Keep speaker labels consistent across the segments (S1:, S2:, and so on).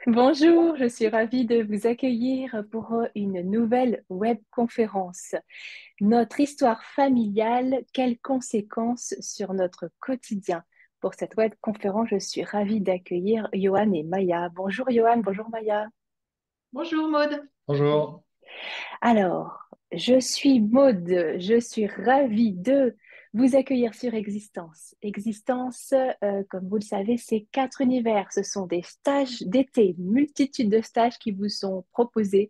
S1: Bonjour, je suis ravie de vous accueillir pour une nouvelle webconférence. Notre histoire familiale, quelles conséquences sur notre quotidien? Pour cette webconférence, je suis ravie d'accueillir Johan et Maya. Bonjour Johan, bonjour Maya.
S2: Bonjour Maude.
S3: Bonjour.
S1: Alors, je suis Maude, je suis ravie de vous accueillir sur Existence. Existence, comme vous le savez, c'est 4 univers. Ce sont des stages d'été, une multitude de stages qui vous sont proposés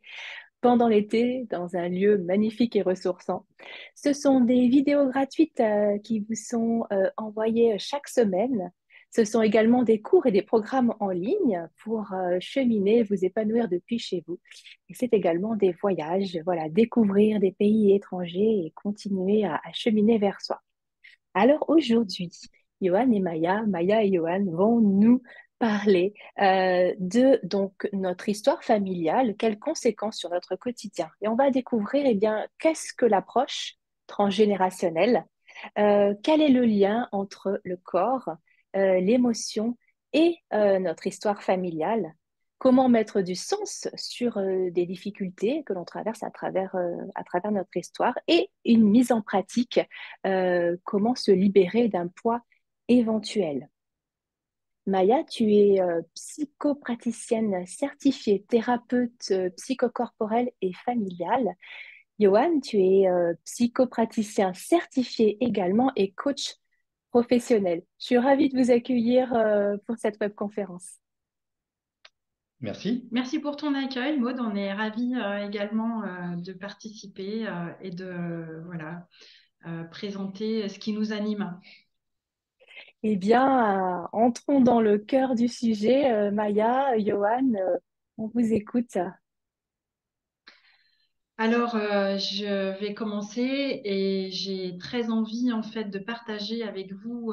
S1: pendant l'été dans un lieu magnifique et ressourçant. Ce sont des vidéos gratuites qui vous sont envoyées chaque semaine. Ce sont également des cours et des programmes en ligne pour cheminer, vous épanouir depuis chez vous. Et c'est également des voyages, voilà, découvrir des pays étrangers et continuer à cheminer vers soi. Alors aujourd'hui, Johan et Maya et Johan vont nous parler de donc notre histoire familiale, quelles conséquences sur notre quotidien. Et on va découvrir eh bien qu'est-ce que l'approche transgénérationnelle, quel est le lien entre le corps, l'émotion et notre histoire familiale. Comment mettre du sens sur des difficultés que l'on traverse à travers notre histoire et une mise en pratique comment se libérer d'un poids éventuel. Maya, tu es psychopraticienne certifiée, thérapeute psychocorporelle et familiale. Johan, tu es psychopraticien certifié également et coach professionnel. Je suis ravie de vous accueillir pour cette webconférence.
S3: Merci.
S2: Merci pour ton accueil, Maude. On est ravis également de participer et de voilà, présenter ce qui nous anime.
S1: Eh bien, entrons dans le cœur du sujet. Maya, Johan, on vous écoute.
S2: Alors, je vais commencer et j'ai très envie en fait de partager avec vous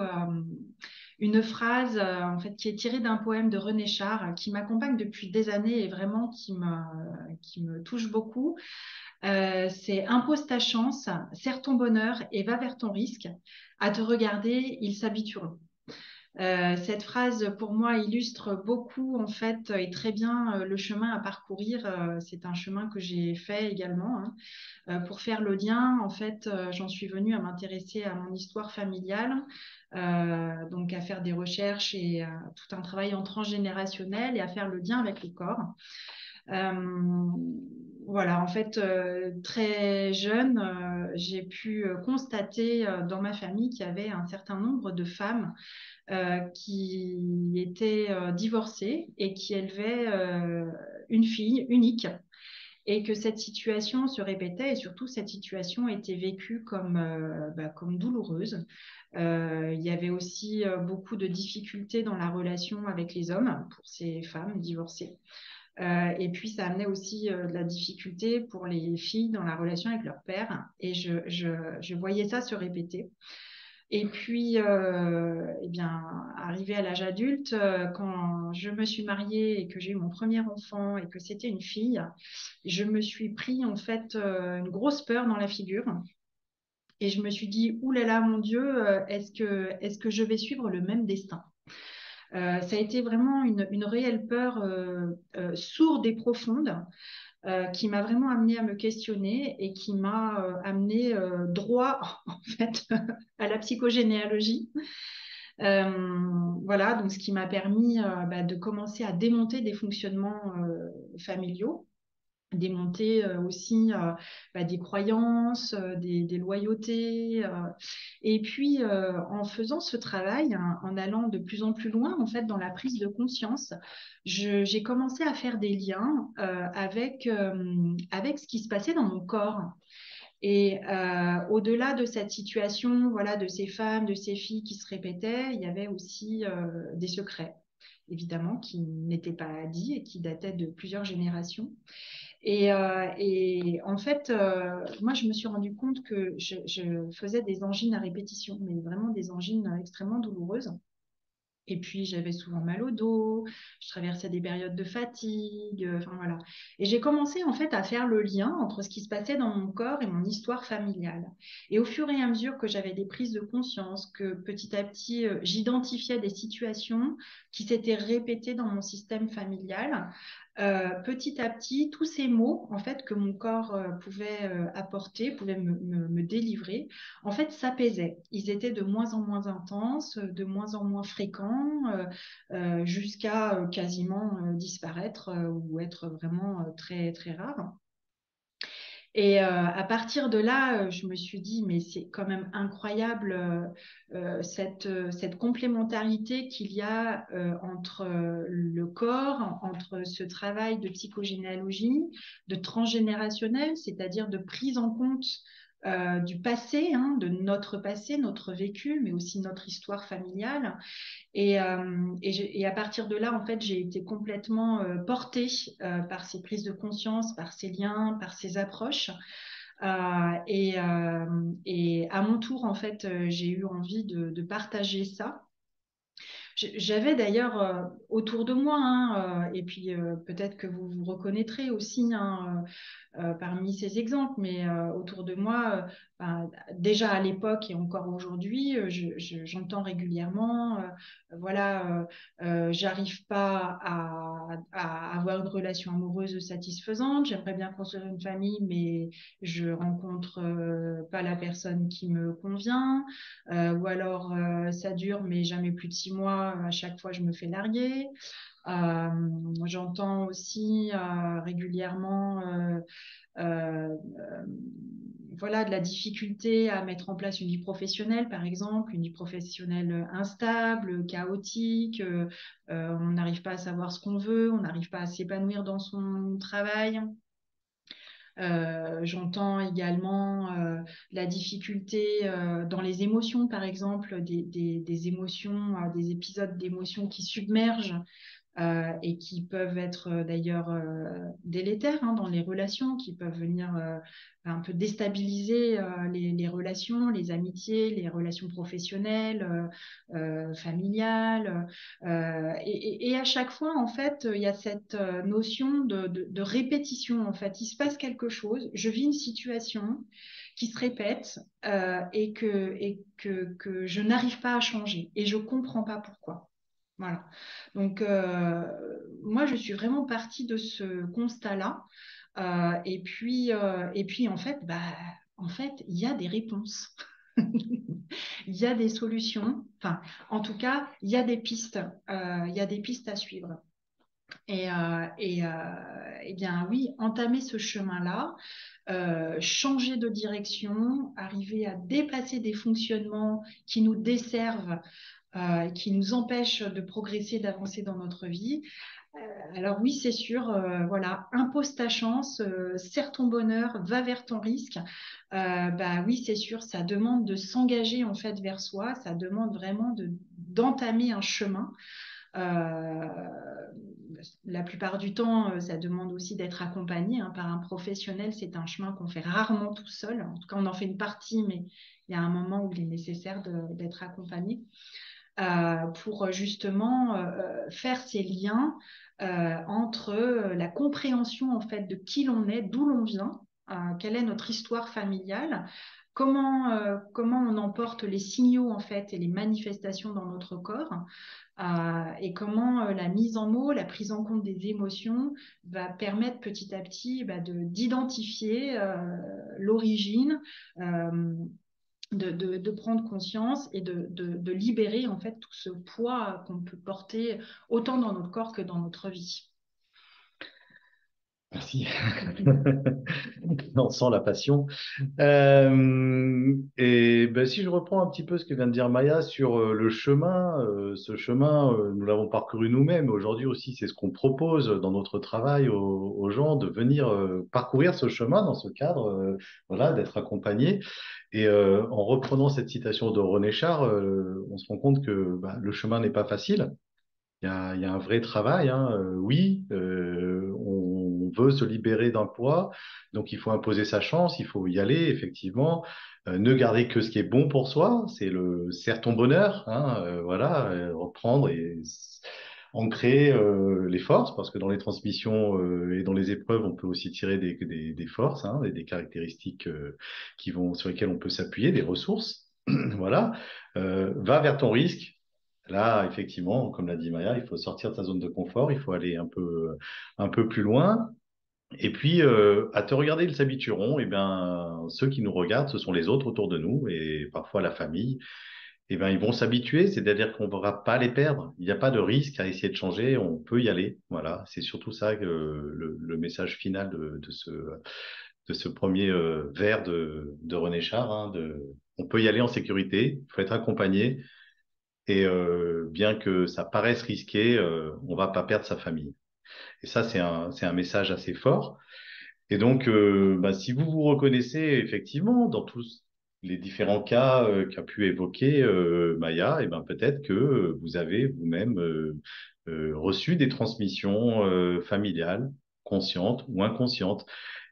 S2: une phrase en fait qui est tirée d'un poème de René Char qui m'accompagne depuis des années et vraiment qui me touche beaucoup. C'est impose ta chance, serre ton bonheur et va vers ton risque. À te regarder, ils s'habitueront. Cette phrase, pour moi, illustre beaucoup, en fait, et très bien le chemin à parcourir. C'est un chemin que j'ai fait également, hein. Pour faire le lien, en fait, j'en suis venue à m'intéresser à mon histoire familiale, donc à faire des recherches et tout un travail en transgénérationnel et à faire le lien avec le corps. Euh, voilà, en fait, très jeune, j'ai pu constater dans ma famille qu'il y avait un certain nombre de femmes qui étaient divorcées et qui élevaient une fille unique et que cette situation se répétait et surtout cette situation était vécue comme douloureuse. Il y avait aussi beaucoup de difficultés dans la relation avec les hommes pour ces femmes divorcées. Et puis, ça amenait aussi de la difficulté pour les filles dans la relation avec leur père. Et je voyais ça se répéter. Et puis, eh bien, arrivé à l'âge adulte, quand je me suis mariée et que j'ai eu mon premier enfant et que c'était une fille, je me suis pris en fait une grosse peur dans la figure. Et je me suis dit, ouh là là, mon Dieu, est-ce que je vais suivre le même destin? Ça a été vraiment une réelle peur sourde et profonde qui m'a vraiment amenée à me questionner et qui m'a amenée droit en fait à la psychogénéalogie. Voilà, donc ce qui m'a permis de commencer à démonter des fonctionnements familiaux, démonter aussi des croyances, des loyautés. Et puis, en faisant ce travail, hein, en allant de plus en plus loin, en fait, dans la prise de conscience, j'ai commencé à faire des liens avec ce qui se passait dans mon corps. Et au-delà de cette situation, voilà, de ces femmes, de ces filles qui se répétaient, il y avait aussi des secrets, évidemment, qui n'étaient pas dits et qui dataient de plusieurs générations. Et en fait, moi, je me suis rendu compte que je faisais des angines à répétition, mais vraiment des angines extrêmement douloureuses. Et puis, j'avais souvent mal au dos, je traversais des périodes de fatigue, enfin voilà. Et j'ai commencé en fait à faire le lien entre ce qui se passait dans mon corps et mon histoire familiale. Et au fur et à mesure que j'avais des prises de conscience, que petit à petit, j'identifiais des situations qui s'étaient répétées dans mon système familial, petit à petit, tous ces mots en fait que mon corps pouvait apporter, pouvait me délivrer, en fait, s'apaisaient. Ils étaient de moins en moins intenses, de moins en moins fréquents, jusqu'à quasiment disparaître ou être vraiment très, très rares. Et à partir de là, je me suis dit, mais c'est quand même incroyable cette complémentarité qu'il y a entre le corps, entre ce travail de psychogénéalogie, de transgénérationnel, c'est-à-dire de prise en compte du passé, hein, de notre passé, notre vécu, mais aussi notre histoire familiale. Et à partir de là, en fait, j'ai été complètement portée par ces prises de conscience, par ces liens, par ces approches. Et à mon tour, en fait, j'ai eu envie de partager ça. J'avais d'ailleurs autour de moi, hein, et puis peut-être que vous vous reconnaîtrez aussi, hein, parmi ces exemples, mais autour de moi, ben, déjà à l'époque et encore aujourd'hui, j'entends régulièrement, voilà, j'arrive pas à avoir une relation amoureuse satisfaisante, j'aimerais bien construire une famille, mais je rencontre pas la personne qui me convient, ou alors ça dure, mais jamais plus de 6 mois, à chaque fois je me fais larguer. Euh, J'entends aussi régulièrement euh, euh, voilà, de la difficulté à mettre en place une vie professionnelle, par exemple, une vie professionnelle instable, chaotique, on n'arrive pas à savoir ce qu'on veut, on n'arrive pas à s'épanouir dans son travail. J'entends également la difficulté dans les émotions, par exemple, des émotions, des épisodes d'émotions qui submergent et qui peuvent être d'ailleurs délétères hein, dans les relations, qui peuvent venir un peu déstabiliser les relations, les amitiés, les relations professionnelles, familiales. Et à chaque fois, en fait, il y a cette notion de répétition. En fait, il se passe quelque chose, je vis une situation qui se répète que je n'arrive pas à changer et je comprends pas pourquoi. Voilà. Donc, moi, je suis vraiment partie de ce constat-là. Et puis, en fait, il y a des réponses. Il y a des solutions. Enfin, en tout cas, il y a des pistes. Il y a des pistes à suivre. Et bien, oui, entamer ce chemin-là, changer de direction, arriver à dépasser des fonctionnements qui nous desservent qui nous empêche de progresser, d'avancer dans notre vie. Alors oui, c'est sûr, voilà, impose ta chance, serre ton bonheur, va vers ton risque. Bah oui, c'est sûr, ça demande de s'engager en fait vers soi, ça demande vraiment d'entamer un chemin. Euh, la plupart du temps, ça demande aussi d'être accompagné hein, par un professionnel. C'est un chemin qu'on fait rarement tout seul. En tout cas, on en fait une partie, mais il y a un moment où il est nécessaire d'être accompagné pour justement faire ces liens entre la compréhension en fait de qui l'on est, d'où l'on vient, quelle est notre histoire familiale, comment on emporte les signaux en fait et les manifestations dans notre corps. Et comment la mise en mots, la prise en compte des émotions va permettre petit à petit d'identifier l'origine, euh, de prendre conscience et de libérer en fait tout ce poids qu'on peut porter autant dans notre corps que dans notre vie.
S3: Merci. On sent la passion. Et ben, si je reprends un petit peu ce que vient de dire Maya sur le chemin, ce chemin, nous l'avons parcouru nous-mêmes. Aujourd'hui aussi, c'est ce qu'on propose dans notre travail aux gens de venir parcourir ce chemin dans ce cadre, voilà, d'être accompagnés. Et en reprenant cette citation de René Char, on se rend compte que bah, le chemin n'est pas facile. Il y a un vrai travail, hein. Oui, on veut se libérer d'un poids, donc il faut imposer sa chance, il faut y aller, effectivement. Ne garder que ce qui est bon pour soi, c'est le serre ton bonheur, hein, voilà, reprendre et ancrer les forces, parce que dans les transmissions et dans les épreuves, on peut aussi tirer des forces, hein, et des caractéristiques sur lesquelles on peut s'appuyer, des ressources. Voilà. Va vers ton risque. Là, effectivement, comme l'a dit Maya, il faut sortir de sa zone de confort, il faut aller un peu plus loin. Et puis, à te regarder, ils s'habitueront. Et bien, ceux qui nous regardent, ce sont les autres autour de nous et parfois la famille. Et ben, ils vont s'habituer, c'est-à-dire qu'on ne pourra pas les perdre. Il n'y a pas de risque à essayer de changer, on peut y aller. Voilà, c'est surtout ça que le message final de ce premier vers de René Char. Hein, on peut y aller en sécurité, il faut être accompagné. Et bien que ça paraisse risqué, on va pas perdre sa famille. Et ça, c'est un message assez fort. Et donc, bah, si vous vous reconnaissez effectivement dans tous les différents cas qu'a pu évoquer Maya, et ben peut-être que vous avez vous-même reçu des transmissions familiales, conscientes ou inconscientes.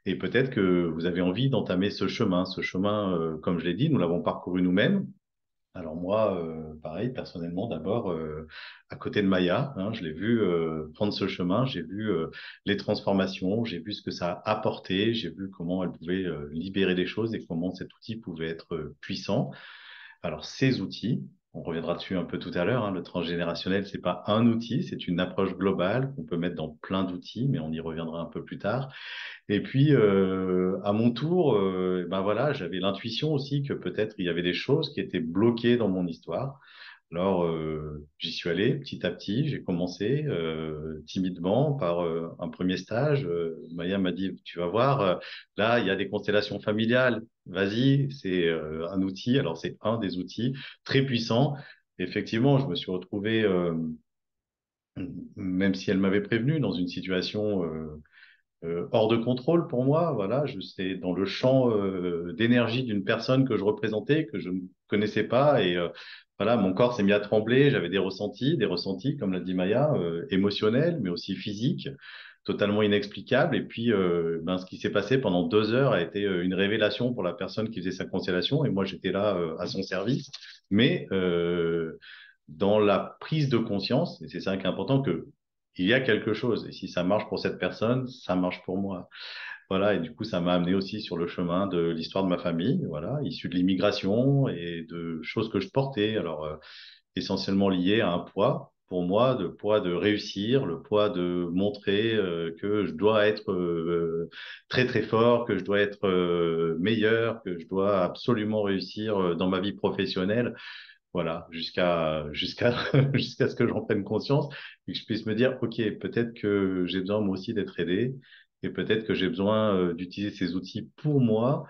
S3: Et peut-être que vous avez envie d'entamer ce chemin. Ce chemin, comme je l'ai dit, nous l'avons parcouru nous-mêmes. Alors moi, pareil, personnellement, d'abord, à côté de Maya, hein, je l'ai vu prendre ce chemin, j'ai vu les transformations, j'ai vu ce que ça a apporté, j'ai vu comment elle pouvait libérer des choses et comment cet outil pouvait être puissant. Alors ces outils, on reviendra dessus un peu tout à l'heure, hein, le transgénérationnel, c'est pas un outil, c'est une approche globale qu'on peut mettre dans plein d'outils, mais on y reviendra un peu plus tard. Et puis, à mon tour, ben voilà, j'avais l'intuition aussi que peut-être il y avait des choses qui étaient bloquées dans mon histoire. Alors, j'y suis allé petit à petit. J'ai commencé timidement par un premier stage. Maya m'a dit, tu vas voir, là, il y a des constellations familiales. Vas-y, c'est un outil. Alors, c'est un des outils très puissants. Effectivement, je me suis retrouvé, même si elle m'avait prévenu, dans une situation hors de contrôle pour moi. Voilà, je sais dans le champ d'énergie d'une personne que je représentais, que je ne connaissais pas, et voilà, mon corps s'est mis à trembler. J'avais des ressentis, comme l'a dit Maya, émotionnels, mais aussi physiques, totalement inexplicables. Et puis, ben, ce qui s'est passé pendant 2 heures a été une révélation pour la personne qui faisait sa constellation, et moi j'étais là à son service, mais dans la prise de conscience, et c'est ça qui est important, que il y a quelque chose. Et si ça marche pour cette personne, ça marche pour moi. Voilà. Et du coup, ça m'a amené aussi sur le chemin de l'histoire de ma famille, voilà, issue de l'immigration et de choses que je portais. Alors, essentiellement liées à un poids. Pour moi, le poids de réussir, le poids de montrer que je dois être très très fort, que je dois être meilleur, que je dois absolument réussir dans ma vie professionnelle. Voilà, jusqu'à jusqu'à ce que j'en prenne conscience et que je puisse me dire, OK, peut-être que j'ai besoin moi aussi d'être aidé et peut-être que j'ai besoin d'utiliser ces outils pour moi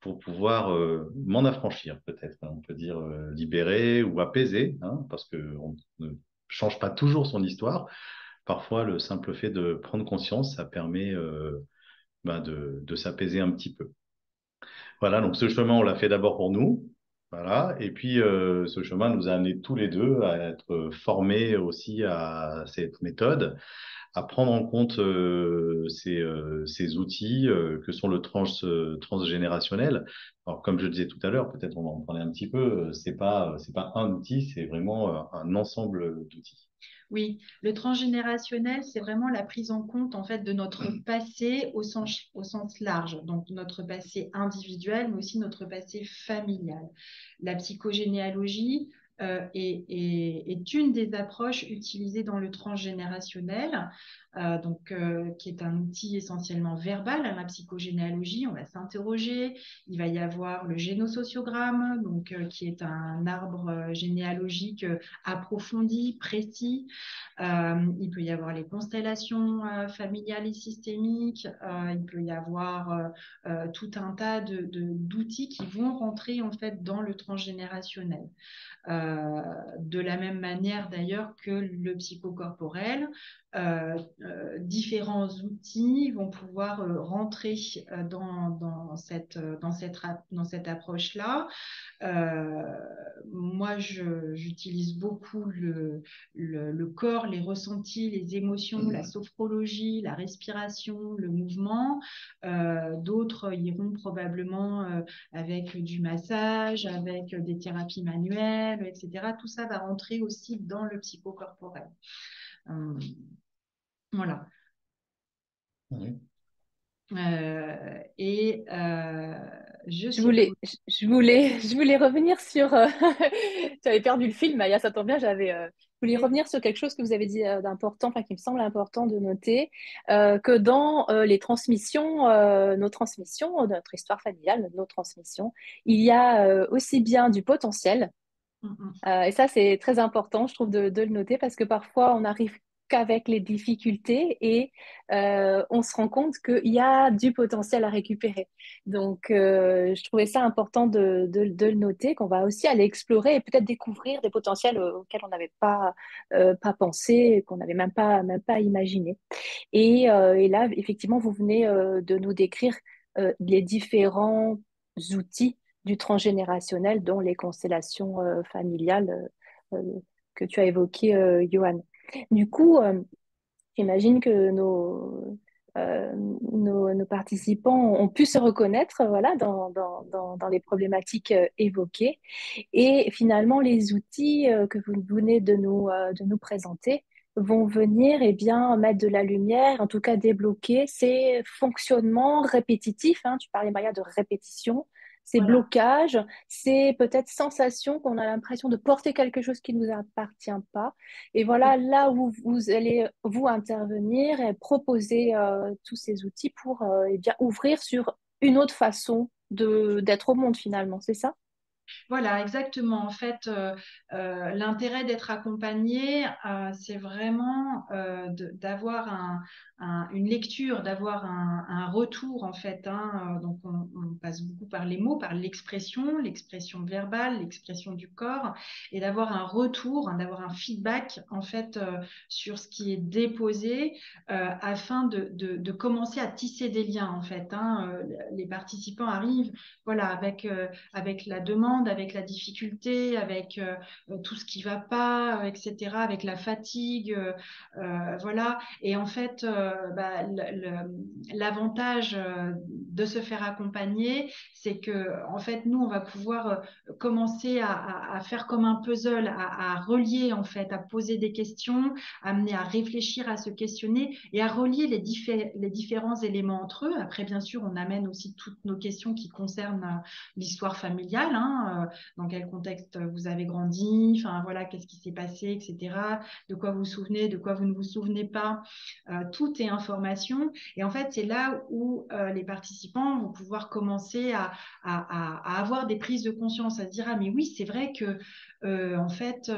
S3: pour pouvoir m'en affranchir, peut-être, hein, on peut dire libérer ou apaiser, hein, parce que on ne change pas toujours son histoire. Parfois, le simple fait de prendre conscience, ça permet ben, de s'apaiser un petit peu. Voilà, donc ce chemin, on l'a fait d'abord pour nous. Voilà, et puis ce chemin nous a amenés tous les deux à être formés aussi à cette méthode, à prendre en compte ces outils que sont le transgénérationnel. Alors, comme je disais tout à l'heure, peut-être on va en parler un petit peu, c'est pas un outil, c'est vraiment un ensemble d'outils.
S2: Oui, le transgénérationnel, c'est vraiment la prise en compte en fait de notre passé au sens large, donc notre passé individuel, mais aussi notre passé familial. La psychogénéalogie est une des approches utilisées dans le transgénérationnel, qui est un outil essentiellement verbal. À la psychogénéalogie, on va s'interroger. Il va y avoir le génosociogramme, qui est un arbre généalogique approfondi, précis. Il peut y avoir les constellations familiales et systémiques. Il peut y avoir tout un tas d'outils qui vont rentrer en fait dans le transgénérationnel. De la même manière d'ailleurs que le psychocorporel, différents outils vont pouvoir rentrer dans cette approche-là. Euh, Moi, j'utilise beaucoup le corps, les ressentis, les émotions, la sophrologie, la respiration, le mouvement. D'autres iront probablement avec du massage, avec des thérapies manuelles, etc. Tout ça va rentrer aussi dans le psychocorporel. Euh, voilà.
S3: Oui.
S2: Et je
S1: Je
S2: suis
S1: voulais, je voulais revenir sur. Tu avais perdu le fil, Maya, ça tombe bien. Je voulais revenir sur quelque chose que vous avez dit d'important, enfin qui me semble important de noter, que dans les transmissions, nos transmissions, notre histoire familiale, nos transmissions, il y a aussi bien du potentiel. Et ça, c'est très important, je trouve, de le noter parce que parfois, on n'arrive qu'avec les difficultés et on se rend compte qu'il y a du potentiel à récupérer. Donc, je trouvais ça important de le noter, qu'on va aussi aller explorer et peut-être découvrir des potentiels auxquels on n'avait pas pensé, qu'on n'avait même pas imaginé. Et là, effectivement, vous venez de nous décrire les différents outils du transgénérationnel, dont les constellations familiales que tu as évoquées, Johan. Du coup, j'imagine que nos participants ont pu se reconnaître voilà, dans les problématiques évoquées. Et finalement, les outils que vous venez de nous présenter vont venir eh bien, mettre de la lumière, en tout cas débloquer ces fonctionnements répétitifs. Hein, tu parlais, Maria, de répétition, ces
S2: voilà.
S1: blocages, ces peut-être sensations qu'on a l'impression de porter quelque chose qui ne nous appartient pas. Et voilà là où vous allez vous intervenir et proposer tous ces outils pour eh bien, ouvrir sur une autre façon d'être au monde finalement, c'est ça?
S2: Voilà, exactement. En fait, l'intérêt d'être accompagné, c'est vraiment d'avoir une lecture, d'avoir un retour, en fait. Hein. Donc, on passe beaucoup par les mots, par l'expression verbale, l'expression du corps, et d'avoir un retour, hein, d'avoir un feedback, en fait, sur ce qui est déposé, afin de commencer à tisser des liens, en fait. Hein. Les participants arrivent, voilà, avec la demande, avec la difficulté, avec tout ce qui va pas, etc., avec la fatigue, voilà. Et en fait, l'avantage de se faire accompagner, c'est que en fait, nous, on va pouvoir commencer à faire comme un puzzle, à relier en fait, à poser des questions, amener à réfléchir, à se questionner et à relier les différents éléments entre eux. Après, bien sûr, on amène aussi toutes nos questions qui concernent l'histoire familiale, hein, dans quel contexte vous avez grandi, enfin voilà, qu'est-ce qui s'est passé, etc. De quoi vous vous souvenez, de quoi vous ne vous souvenez pas. Tout est information. Et en fait, c'est là où les participants vont pouvoir commencer à avoir des prises de conscience, à se dire, ah mais oui, c'est vrai que en fait,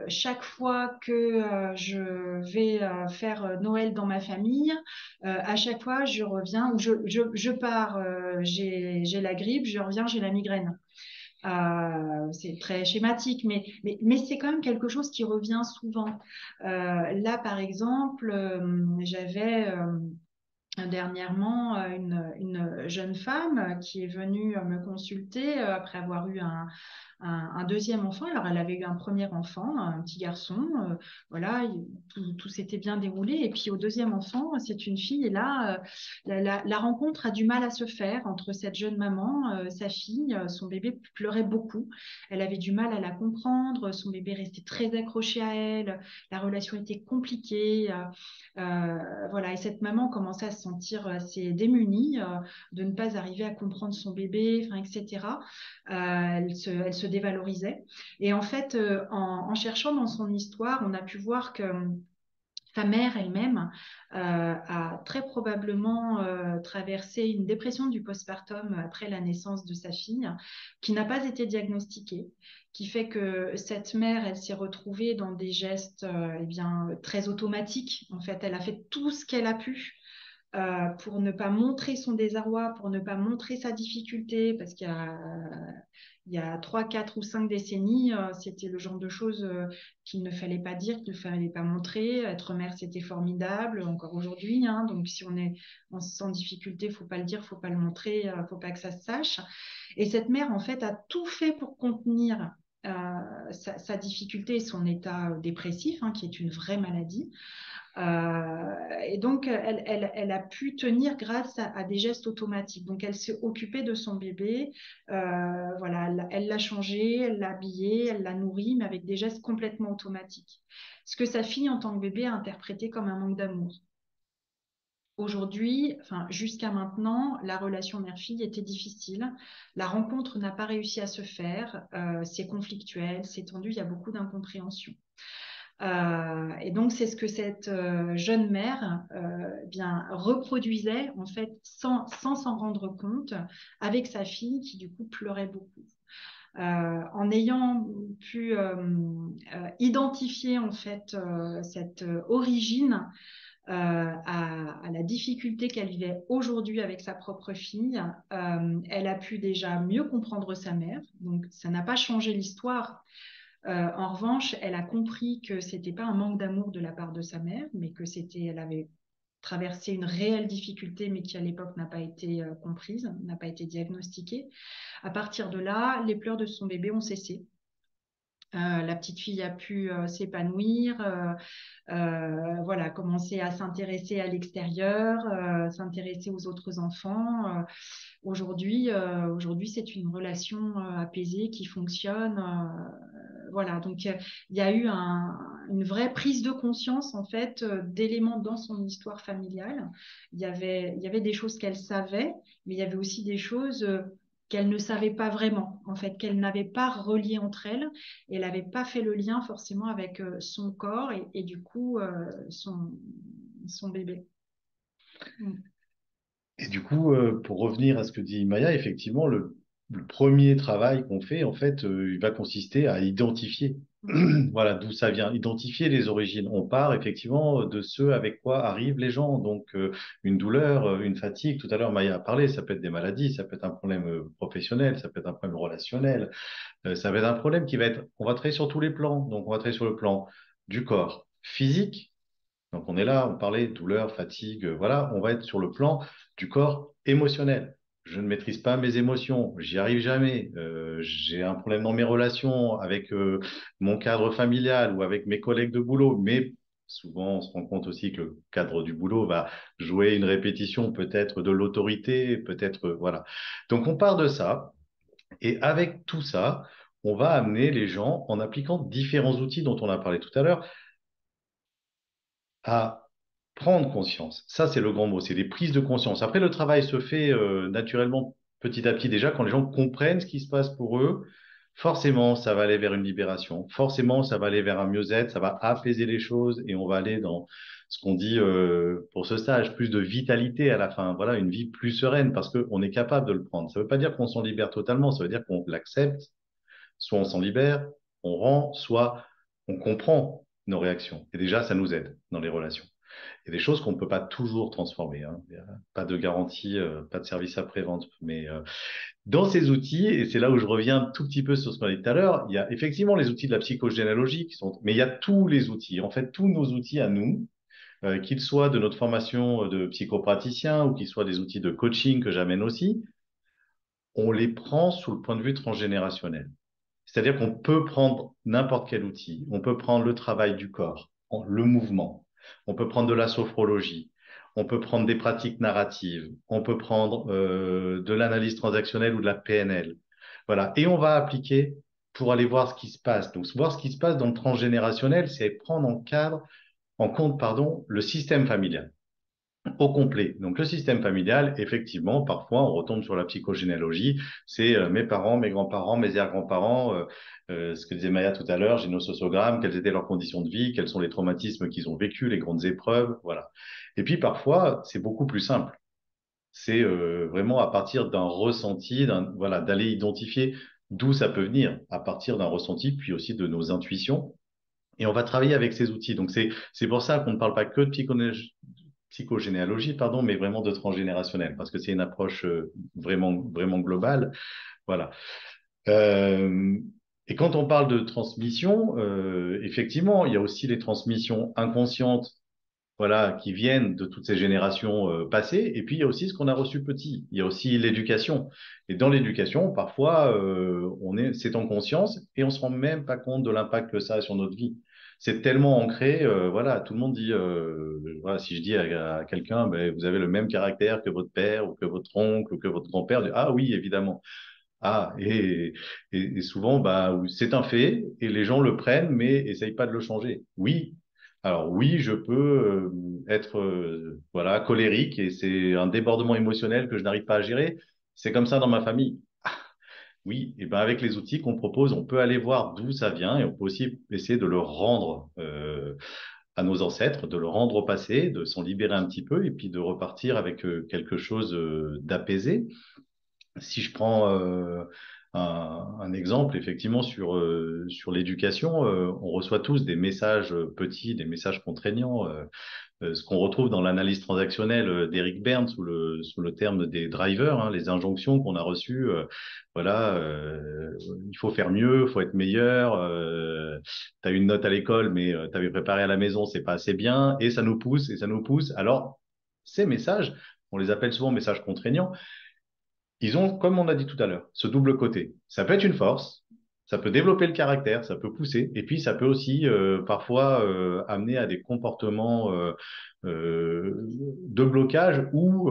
S2: chaque fois que je vais faire Noël dans ma famille, à chaque fois, je reviens ou je pars, j'ai la grippe, je reviens, j'ai la migraine. C'est très schématique, mais c'est quand même quelque chose qui revient souvent. Là, par exemple, j'avais dernièrement une jeune femme qui est venue me consulter après avoir eu un deuxième enfant. Alors, elle avait eu un premier enfant, un petit garçon. Voilà, tout s'était bien déroulé. Et puis, au deuxième enfant, c'est une fille. Et là, la rencontre a du mal à se faire entre cette jeune maman, sa fille. Son bébé pleurait beaucoup. Elle avait du mal à la comprendre. Son bébé restait très accroché à elle. La relation était compliquée. Voilà, et cette maman commençait à se sentir assez démunie de ne pas arriver à comprendre son bébé, enfin, etc. Elle se dévalorisait. Et en fait, en cherchant dans son histoire, on a pu voir que sa mère elle-même a très probablement traversé une dépression du postpartum après la naissance de sa fille, qui n'a pas été diagnostiquée, qui fait que cette mère, elle s'est retrouvée dans des gestes eh bien, très automatiques. En fait, elle a fait tout ce qu'elle a pu pour ne pas montrer son désarroi, pour ne pas montrer sa difficulté, parce il y a 3, 4 ou 5 décennies, c'était le genre de choses qu'il ne fallait pas dire, qu'il ne fallait pas montrer. Être mère, c'était formidable, encore aujourd'hui, hein. Donc, si on se sent en difficulté, il ne faut pas le dire, il ne faut pas le montrer, il ne faut pas que ça se sache. Et cette mère, en fait, a tout fait pour contenir sa difficulté et son état dépressif, hein, qui est une vraie maladie. Et donc, elle a pu tenir grâce à des gestes automatiques. Donc, elle s'est occupée de son bébé. Voilà, elle l'a changé, elle l'a habillé, elle l'a nourri, mais avec des gestes complètement automatiques. Ce que sa fille, en tant que bébé, a interprété comme un manque d'amour. Aujourd'hui, enfin, jusqu'à maintenant, la relation mère-fille était difficile. La rencontre n'a pas réussi à se faire. C'est conflictuel, c'est tendu, il y a beaucoup d'incompréhension. Et donc, c'est ce que cette jeune mère bien reproduisait, en fait, sans s'en rendre compte, avec sa fille qui, du coup, pleurait beaucoup. En ayant pu identifier, en fait, cette origine à la difficulté qu'elle vivait aujourd'hui avec sa propre fille, elle a pu déjà mieux comprendre sa mère. Donc, ça n'a pas changé l'histoire. En revanche, elle a compris que c'était pas un manque d'amour de la part de sa mère, mais que elle avait traversé une réelle difficulté, mais qui à l'époque n'a pas été comprise, n'a pas été diagnostiquée. À partir de là, les pleurs de son bébé ont cessé. La petite fille a pu s'épanouir, voilà, commencer à s'intéresser à l'extérieur, s'intéresser aux autres enfants. Aujourd'hui, c'est une relation apaisée qui fonctionne. Voilà, donc il y a eu une vraie prise de conscience en fait d'éléments dans son histoire familiale. Il y avait des choses qu'elle savait, mais il y avait aussi des choses qu'elle ne savait pas vraiment, en fait, qu'elle n'avait pas reliées entre elles, et elle n'avait pas fait le lien forcément avec son corps et du coup son bébé.
S3: Et du coup, pour revenir à ce que dit Maya, effectivement, le premier travail qu'on fait, en fait, il va consister à identifier, voilà, d'où ça vient, identifier les origines. On part effectivement de ce avec quoi arrivent les gens. Donc, une douleur, une fatigue. Tout à l'heure, Maya a parlé, ça peut être des maladies, ça peut être un problème professionnel, ça peut être un problème relationnel, ça va être un problème qui va être, on va travailler sur tous les plans. Donc, on va travailler sur le plan du corps physique. Donc on est là, on parlait douleur, fatigue, voilà, on va être sur le plan du corps émotionnel. Je ne maîtrise pas mes émotions, j'y arrive jamais. J'ai un problème dans mes relations avec mon cadre familial ou avec mes collègues de boulot, mais souvent on se rend compte aussi que le cadre du boulot va jouer une répétition peut-être de l'autorité, peut-être voilà. Donc on part de ça et avec tout ça, on va amener les gens en appliquant différents outils dont on a parlé tout à l'heure à prendre conscience. Ça, c'est le grand mot, c'est des prises de conscience. Après, le travail se fait naturellement petit à petit déjà quand les gens comprennent ce qui se passe pour eux. Forcément, ça va aller vers une libération. Forcément, ça va aller vers un mieux-être, ça va apaiser les choses et on va aller dans ce qu'on dit pour ce stage, plus de vitalité à la fin. Voilà, une vie plus sereine parce qu'on est capable de le prendre. Ça ne veut pas dire qu'on s'en libère totalement, ça veut dire qu'on l'accepte, soit on s'en libère, on rend, soit on comprend nos réactions. Et déjà, ça nous aide dans les relations. Il y a des choses qu'on ne peut pas toujours transformer, hein. Il n'y a pas de garantie, pas de service après-vente. Mais dans ces outils, et c'est là où je reviens un tout petit peu sur ce qu'on a dit tout à l'heure, il y a effectivement les outils de la psychogénéalogie qui sont, mais il y a tous les outils. En fait, tous nos outils à nous, qu'ils soient de notre formation de psychopraticien ou qu'ils soient des outils de coaching que j'amène aussi, on les prend sous le point de vue transgénérationnel. C'est-à-dire qu'on peut prendre n'importe quel outil. On peut prendre le travail du corps, le mouvement. On peut prendre de la sophrologie. On peut prendre des pratiques narratives. On peut prendre de l'analyse transactionnelle ou de la PNL. Voilà. Et on va appliquer pour aller voir ce qui se passe. Donc, voir ce qui se passe dans le transgénérationnel, c'est prendre en compte, pardon, le système familial au complet. Donc le système familial, effectivement, parfois on retombe sur la psychogénéalogie, c'est mes parents, mes grands-parents, mes arrière-grands-parents, ce que disait Maya tout à l'heure, génosociogramme, quelles étaient leurs conditions de vie, quels sont les traumatismes qu'ils ont vécus, les grandes épreuves, voilà. Et puis parfois, c'est beaucoup plus simple. C'est vraiment à partir d'un ressenti, voilà, d'aller identifier d'où ça peut venir, à partir d'un ressenti, puis aussi de nos intuitions. Et on va travailler avec ces outils. Donc c'est pour ça qu'on ne parle pas que de psychogénéalogie, pardon, mais vraiment de transgénérationnel, parce que c'est une approche vraiment globale. Voilà. Euh, et quand on parle de transmission, effectivement, il y a aussi les transmissions inconscientes, voilà, qui viennent de toutes ces générations passées. Et puis il y a aussi ce qu'on a reçu petit. Il y a aussi l'éducation. Et dans l'éducation, parfois, c'est en conscience et on se rend même pas compte de l'impact que ça a sur notre vie. C'est tellement ancré, voilà, tout le monde dit, voilà, si je dis à quelqu'un, ben, vous avez le même caractère que votre père ou que votre oncle ou que votre grand-père, ah oui, évidemment. Ah, et souvent, bah, c'est un fait et les gens le prennent, mais essayent pas de le changer. Oui, alors oui, je peux être voilà colérique et c'est un débordement émotionnel que je n'arrive pas à gérer. C'est comme ça dans ma famille. Oui, et ben avec les outils qu'on propose, on peut aller voir d'où ça vient et on peut aussi essayer de le rendre à nos ancêtres, de le rendre au passé, de s'en libérer un petit peu et puis de repartir avec quelque chose d'apaisé. Si je prends un exemple, effectivement, sur l'éducation, on reçoit tous des messages petits, des messages contraignants, ce qu'on retrouve dans l'analyse transactionnelle d'Eric Berne sous le terme des drivers, hein, les injonctions qu'on a reçues. Voilà, il faut faire mieux, il faut être meilleur. Tu as une note à l'école, mais tu avais préparé à la maison, c'est pas assez bien, et ça nous pousse, et ça nous pousse. Alors, ces messages, on les appelle souvent messages contraignants, ils ont, comme on a dit tout à l'heure, ce double côté. Ça peut être une force, ça peut développer le caractère, ça peut pousser, et puis ça peut aussi parfois amener à des comportements de blocage ou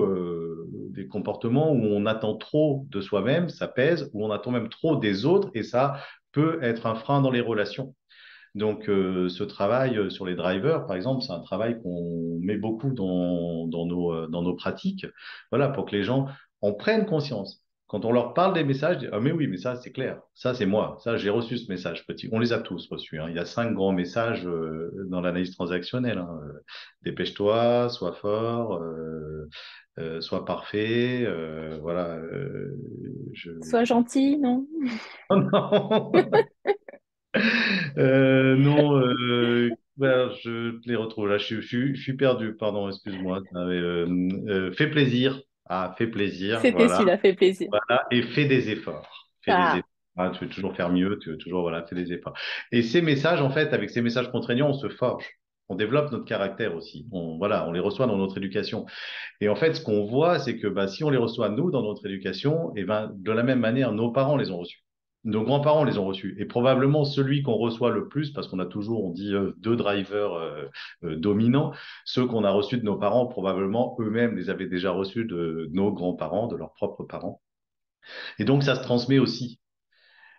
S3: des comportements où on attend trop de soi-même, ça pèse, où on attend même trop des autres, et ça peut être un frein dans les relations. Donc, ce travail sur les drivers, par exemple, c'est un travail qu'on met beaucoup dans nos pratiques, voilà, pour que les gens en prennent conscience. Quand on leur parle des messages, ils disent, ah mais oui, mais ça c'est clair, ça c'est moi, ça j'ai reçu ce message petit. On les a tous reçus, hein. Il y a 5 grands messages dans l'analyse transactionnelle, hein. Dépêche-toi, sois fort, sois parfait, voilà.
S1: Sois gentil, non?
S3: Non. Non, ben, je les retrouve là. Je suis perdu, pardon, excuse-moi. Fais plaisir. Ah, fais plaisir,
S1: C'était
S3: voilà.
S1: celui-là, fait plaisir.
S3: Voilà. Et fais des efforts. Fais des efforts.
S1: Ah,
S3: Ah, tu veux toujours faire mieux, tu veux toujours, voilà, fais des efforts. Et ces messages, en fait, avec ces messages contraignants, on se forge. On développe notre caractère aussi. Voilà, on les reçoit dans notre éducation. Et en fait, ce qu'on voit, c'est que bah, si on les reçoit nous dans notre éducation, et ben, de la même manière, nos parents les ont reçus. Nos grands-parents les ont reçus. Et probablement celui qu'on reçoit le plus, parce qu'on a toujours, on dit, 2 drivers dominants, ceux qu'on a reçus de nos parents, probablement eux-mêmes les avaient déjà reçus de nos grands-parents, de leurs propres parents. Et donc, ça se transmet aussi.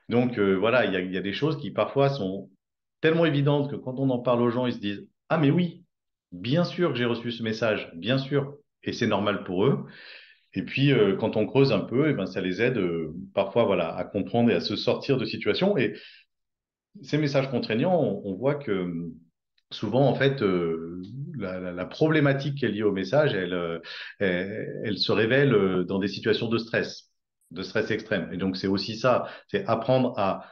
S3: Donc, voilà, il y a des choses qui parfois sont tellement évidentes que quand on en parle aux gens, ils se disent, ah mais oui, bien sûr que j'ai reçu ce message, bien sûr, et c'est normal pour eux. Et puis, quand on creuse un peu, eh ben, ça les aide parfois voilà, à comprendre et à se sortir de situations. Et ces messages contraignants, on voit que souvent, en fait, la problématique qui est liée au message, elle se révèle dans des situations de stress extrême. Et donc, c'est aussi ça, c'est apprendre à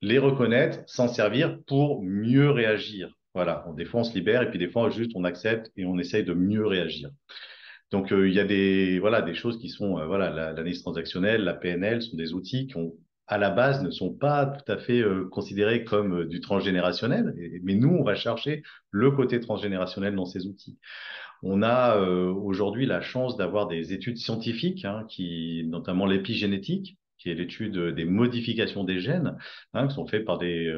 S3: les reconnaître, s'en servir pour mieux réagir. Voilà, des fois on se libère et puis des fois juste on accepte et on essaye de mieux réagir. Donc, il y a voilà, des choses qui sont, voilà, l'analyse transactionnelle, la PNL sont des outils qui ont, à la base, ne sont pas tout à fait considérés comme du transgénérationnel. Mais nous, on va chercher le côté transgénérationnel dans ces outils. On a aujourd'hui la chance d'avoir des études scientifiques, hein, notamment l'épigénétique, qui est l'étude des modifications des gènes, hein, qui sont faites par des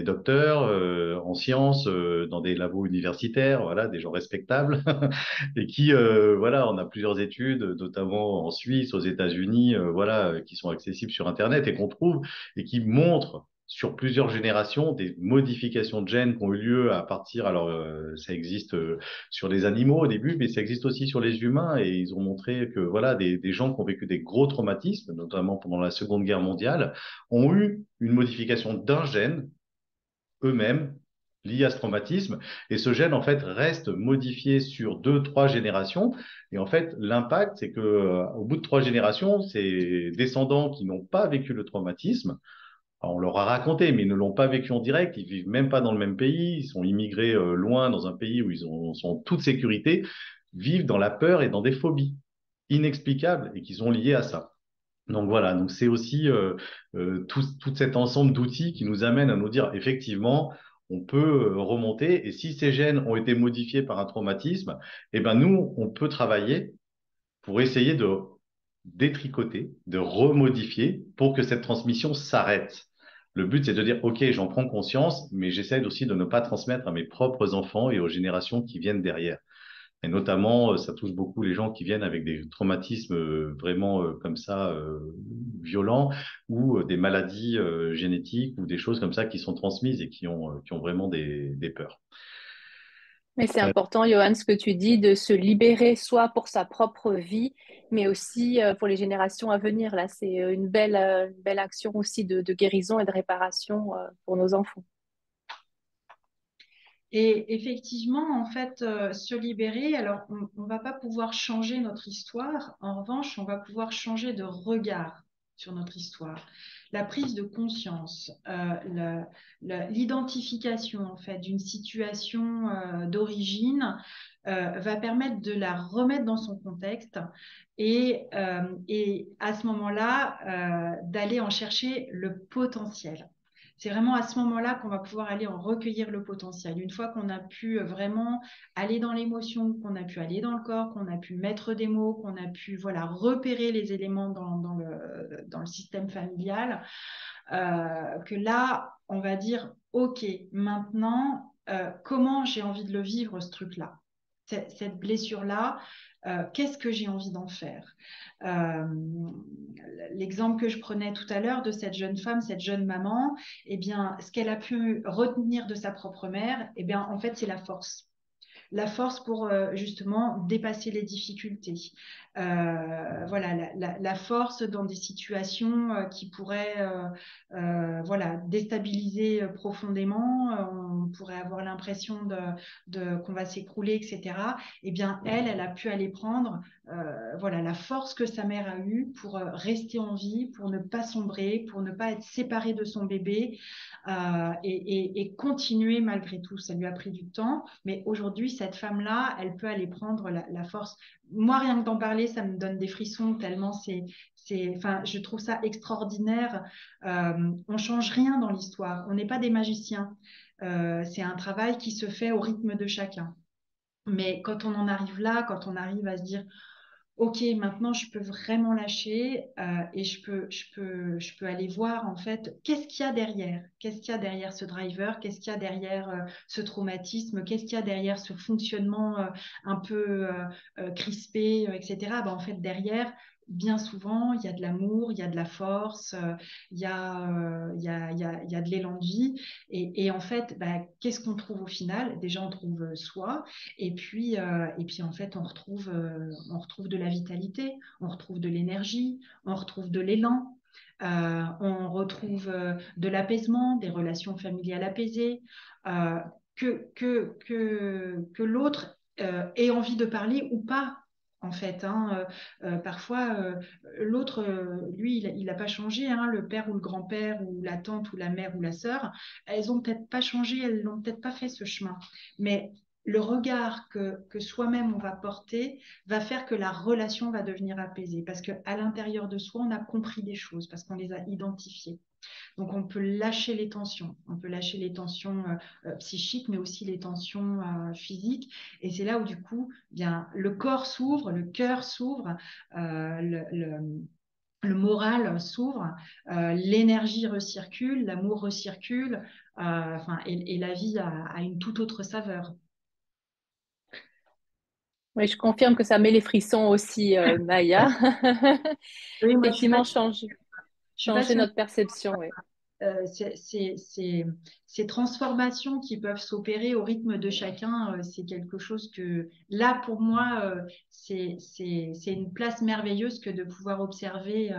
S3: docteurs en sciences, dans des labos universitaires, voilà, des gens respectables, et qui, voilà, on a plusieurs études, notamment en Suisse, aux États-Unis, voilà, qui sont accessibles sur Internet et qu'on trouve et qui montrent sur plusieurs générations des modifications de gènes qui ont eu lieu à partir, alors ça existe sur les animaux au début, mais ça existe aussi sur les humains et ils ont montré que voilà, des gens qui ont vécu des gros traumatismes, notamment pendant la Seconde Guerre mondiale, ont eu une modification d'un gène eux-mêmes liés à ce traumatisme. Et ce gène, en fait, reste modifié sur 2, 3 générations. Et en fait, l'impact, c'est que au bout de 3 générations, ces descendants qui n'ont pas vécu le traumatisme Alors, on leur a raconté, mais ils ne l'ont pas vécu en direct. Ils vivent même pas dans le même pays. Ils sont immigrés loin dans un pays où sont en toute sécurité, vivent dans la peur et dans des phobies inexplicables et qui sont liées à ça. Donc voilà, donc c'est aussi tout cet ensemble d'outils qui nous amène à nous dire effectivement, on peut remonter et si ces gènes ont été modifiés par un traumatisme, eh ben nous, on peut travailler pour essayer de détricoter, de remodifier pour que cette transmission s'arrête. Le but, c'est de dire, OK, j'en prends conscience, mais j'essaie aussi de ne pas transmettre à mes propres enfants et aux générations qui viennent derrière. Et notamment, ça touche beaucoup les gens qui viennent avec des traumatismes vraiment comme ça, violents, ou des maladies génétiques, ou des choses comme ça qui sont transmises et qui ont vraiment des peurs.
S1: Mais c'est important, Johan, ce que tu dis, de se libérer soit pour sa propre vie, mais aussi pour les générations à venir. Là, c'est une belle action aussi de guérison et de réparation pour nos enfants.
S2: Et effectivement, en fait, se libérer, alors on ne va pas pouvoir changer notre histoire. En revanche, on va pouvoir changer de regard sur notre histoire. La prise de conscience, l'identification en fait d'une situation d'origine va permettre de la remettre dans son contexte et à ce moment-là d'aller en chercher le potentiel. C'est vraiment à ce moment-là qu'on va pouvoir aller en recueillir le potentiel. Une fois qu'on a pu vraiment aller dans l'émotion, qu'on a pu aller dans le corps, qu'on a pu mettre des mots, qu'on a pu voilà, repérer les éléments dans le système familial, que là, on va dire, OK, maintenant, comment j'ai envie de le vivre, ce truc-là? Cette blessure-là, qu'est-ce que j'ai envie d'en faire? euh, L'exemple que je prenais tout à l'heure de cette jeune femme, cette jeune maman, eh bien, ce qu'elle a pu retenir de sa propre mère, eh bien, en fait, c'est la force. La force pour justement dépasser les difficultés. Voilà, la force dans des situations qui pourraient voilà, déstabiliser profondément. On pourrait avoir l'impression qu'on va s'écrouler, etc. Eh bien, elle a pu aller prendre voilà, la force que sa mère a eue pour rester en vie, pour ne pas sombrer, pour ne pas être séparée de son bébé et continuer malgré tout. Ça lui a pris du temps, mais aujourd'hui, cette femme-là, elle peut aller prendre la force. Moi, rien que d'en parler, ça me donne des frissons tellement enfin, je trouve ça extraordinaire. On change rien dans l'histoire. On n'est pas des magiciens. C'est un travail qui se fait au rythme de chacun. Mais quand on en arrive là, quand on arrive à se dire, OK, maintenant je peux vraiment lâcher et je peux aller voir en fait qu'est-ce qu'il y a derrière, qu'est-ce qu'il y a derrière ce driver, qu'est-ce qu'il y a derrière ce traumatisme, qu'est-ce qu'il y a derrière ce fonctionnement un peu crispé, etc. Ben, en fait, derrière, bien souvent, il y a de l'amour, il y a de la force, il y a de l'élan de vie. Et en fait, ben, qu'est-ce qu'on trouve au final? Déjà, on trouve soi. Et puis en fait, on retrouve de la vitalité, on retrouve de l'énergie, on retrouve de l'élan, on retrouve de l'apaisement, des relations familiales apaisées, euh, que l'autre ait envie de parler ou pas. En fait, hein, parfois, l'autre, lui, il n'a pas changé, hein, le père ou le grand-père ou la tante ou la mère ou la sœur, elles n'ont peut-être pas changé, elles n'ont peut-être pas fait ce chemin. Mais le regard que soi-même on va porter va faire que la relation va devenir apaisée parce qu'à l'intérieur de soi, on a compris des choses, parce qu'on les a identifiées. Donc on peut lâcher les tensions, on peut lâcher les tensions psychiques, mais aussi les tensions physiques. Et c'est là où du coup, bien, le corps s'ouvre, le cœur s'ouvre, euh, le, le le moral s'ouvre, l'énergie recircule, l'amour recircule, enfin, et la vie a une toute autre saveur.
S1: Oui, je confirme que ça met les frissons aussi, Maya.
S2: Oui, moi,
S1: Effectivement,
S2: je suis pas
S1: changer
S2: sûre.
S1: notre perception, oui.
S2: Ces transformations qui peuvent s'opérer au rythme de chacun, c'est quelque chose que, là, pour moi, c'est une place merveilleuse que de pouvoir observer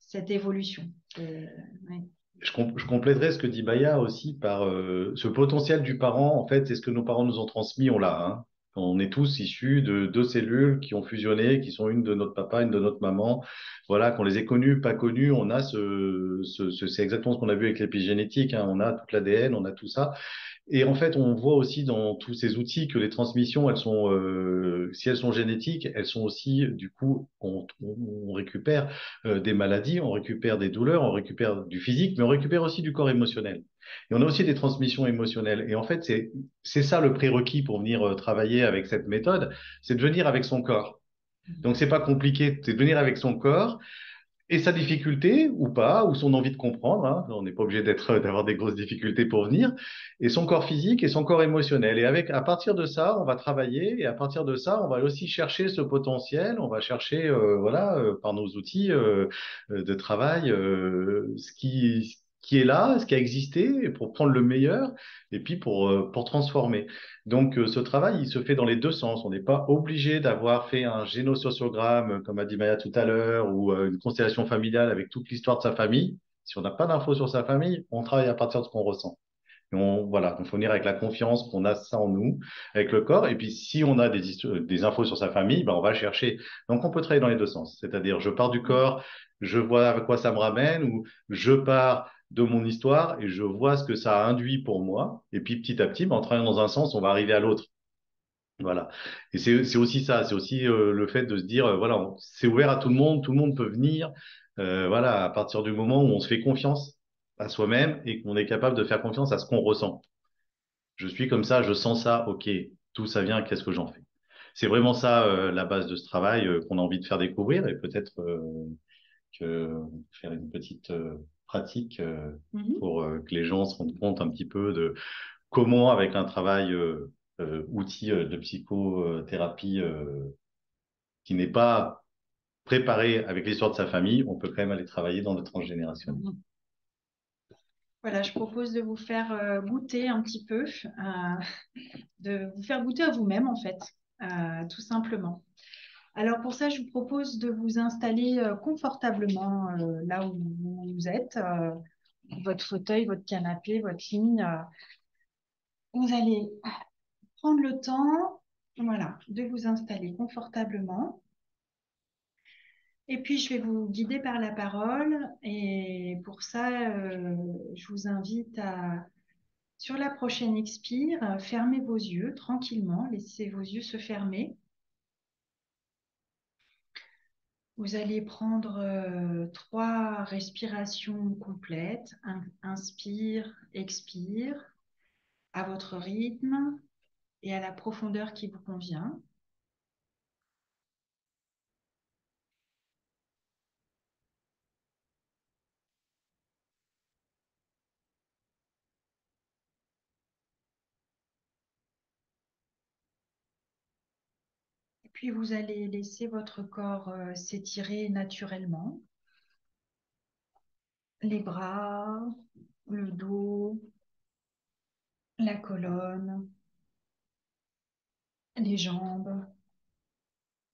S2: cette évolution. Ouais.
S3: Je compléterais ce que dit Baya aussi par ce potentiel du parent. En fait, c'est ce que nos parents nous ont transmis, on l'a, hein. On est tous issus de deux cellules qui ont fusionné, qui sont une de notre papa, une de notre maman. Voilà, qu'on les ait connus, pas connus, on a c'est exactement ce qu'on a vu avec l'épigénétique, hein. On a toute l'ADN, on a tout ça. Et en fait, on voit aussi dans tous ces outils que les transmissions, si elles sont génétiques, elles sont aussi, du coup, on récupère des maladies, on récupère des douleurs, on récupère du physique, mais on récupère aussi du corps émotionnel. Et on a aussi des transmissions émotionnelles. Et en fait, c'est ça le prérequis pour venir travailler avec cette méthode, c'est de venir avec son corps. Donc, c'est pas compliqué, c'est de venir avec son corps et sa difficulté ou pas, ou son envie de comprendre, hein. On n'est pas obligé d'avoir des grosses difficultés pour venir, et son corps physique et son corps émotionnel. Et à partir de ça, on va travailler, et à partir de ça, on va aussi chercher ce potentiel, on va chercher, voilà, par nos outils de travail, ce qui est là, ce qui a existé, pour prendre le meilleur, et puis pour transformer. Donc, ce travail, il se fait dans les deux sens. On n'est pas obligé d'avoir fait un génosociogramme, comme a dit Maya tout à l'heure, ou une constellation familiale avec toute l'histoire de sa famille. Si on n'a pas d'infos sur sa famille, on travaille à partir de ce qu'on ressent. Voilà, il faut venir avec la confiance qu'on a ça en nous, avec le corps. Et puis, si on a des infos sur sa famille, ben, on va chercher. Donc, on peut travailler dans les deux sens. C'est-à-dire, je pars du corps, je vois à quoi ça me ramène, ou je pars de mon histoire et je vois ce que ça a induit pour moi. Et puis, petit à petit, ben, en travaillant dans un sens, on va arriver à l'autre. Voilà. Et c'est aussi ça, c'est aussi le fait de se dire, voilà, c'est ouvert à tout le monde peut venir. Voilà, à partir du moment où on se fait confiance à soi-même et qu'on est capable de faire confiance à ce qu'on ressent. Je suis comme ça, je sens ça, ok, tout ça vient, qu'est-ce que j'en fais? C'est vraiment ça la base de ce travail qu'on a envie de faire découvrir et peut-être que faire une petite pratique
S2: Mhm.
S3: pour que les gens se rendent compte un petit peu de comment, avec un travail outil de psychothérapie qui n'est pas préparé avec l'histoire de sa famille, on peut quand même aller travailler dans le transgénérationnel.
S2: Mhm. Voilà, je propose de vous faire goûter un petit peu, de vous faire goûter à vous-même en fait, tout simplement. Alors pour ça, je vous propose de vous installer confortablement là où vous êtes, votre fauteuil, votre canapé, votre ligne. Vous allez prendre le temps, voilà, de vous installer confortablement. Et puis, je vais vous guider par la parole. Et pour ça, je vous invite à, sur la prochaine expire, fermer vos yeux tranquillement. Laissez vos yeux se fermer. Vous allez prendre 3 respirations complètes. Inspire, expire, à votre rythme et à la profondeur qui vous convient. Et puis, vous allez laisser votre corps s'étirer naturellement. Les bras, le dos, la colonne, les jambes,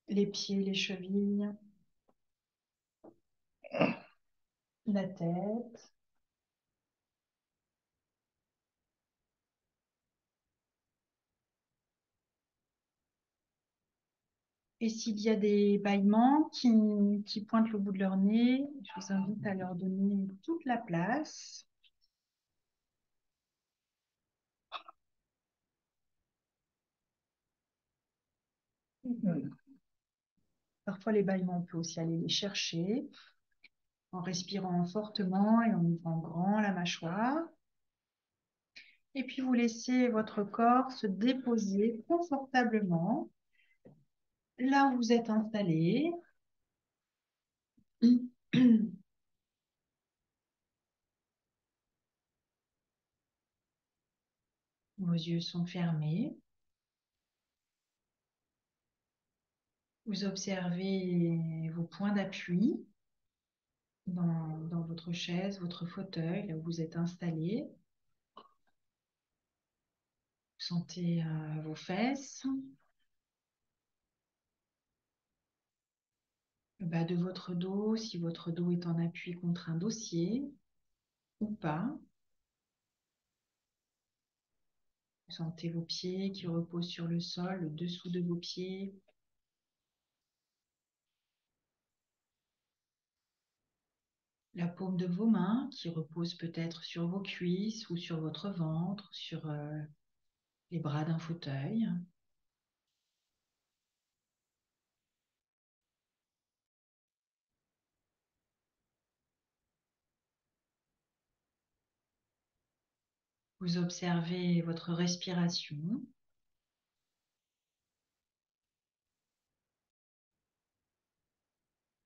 S2: les pieds, les chevilles, la tête. Et s'il y a des bâillements qui pointent le bout de leur nez, je vous invite à leur donner toute la place. Parfois, les bâillements, on peut aussi aller les chercher en respirant fortement et en ouvrant grand la mâchoire. Et puis, vous laissez votre corps se déposer confortablement là où vous êtes installé. Vos yeux sont fermés. Vous observez vos points d'appui dans votre chaise, votre fauteuil, là où vous êtes installé. Vous sentez vos fesses, le bas de votre dos, si votre dos est en appui contre un dossier ou pas. Vous sentez vos pieds qui reposent sur le sol, le dessous de vos pieds. La paume de vos mains qui repose peut-être sur vos cuisses ou sur votre ventre, sur les bras d'un fauteuil. Vous observez votre respiration.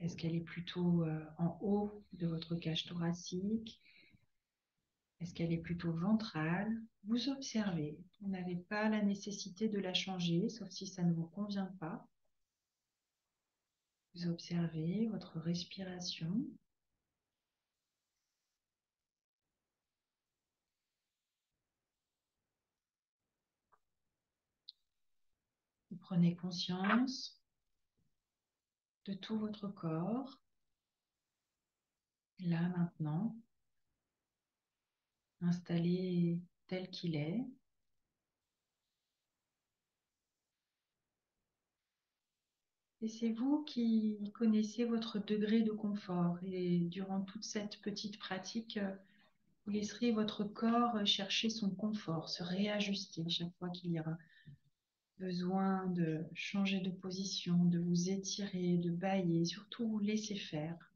S2: Est-ce qu'elle est plutôt en haut de votre cage thoracique? Est-ce qu'elle est plutôt ventrale? Vous observez. Vous n'avez pas la nécessité de la changer, sauf si ça ne vous convient pas. Vous observez votre respiration. Vous prenez conscience de tout votre corps, là maintenant, installé tel qu'il est. Et c'est vous qui connaissez votre degré de confort. Et durant toute cette petite pratique, vous laisserez votre corps chercher son confort, se réajuster chaque fois qu'il y aura besoin de changer de position, de vous étirer, de bâiller, surtout vous laisser faire.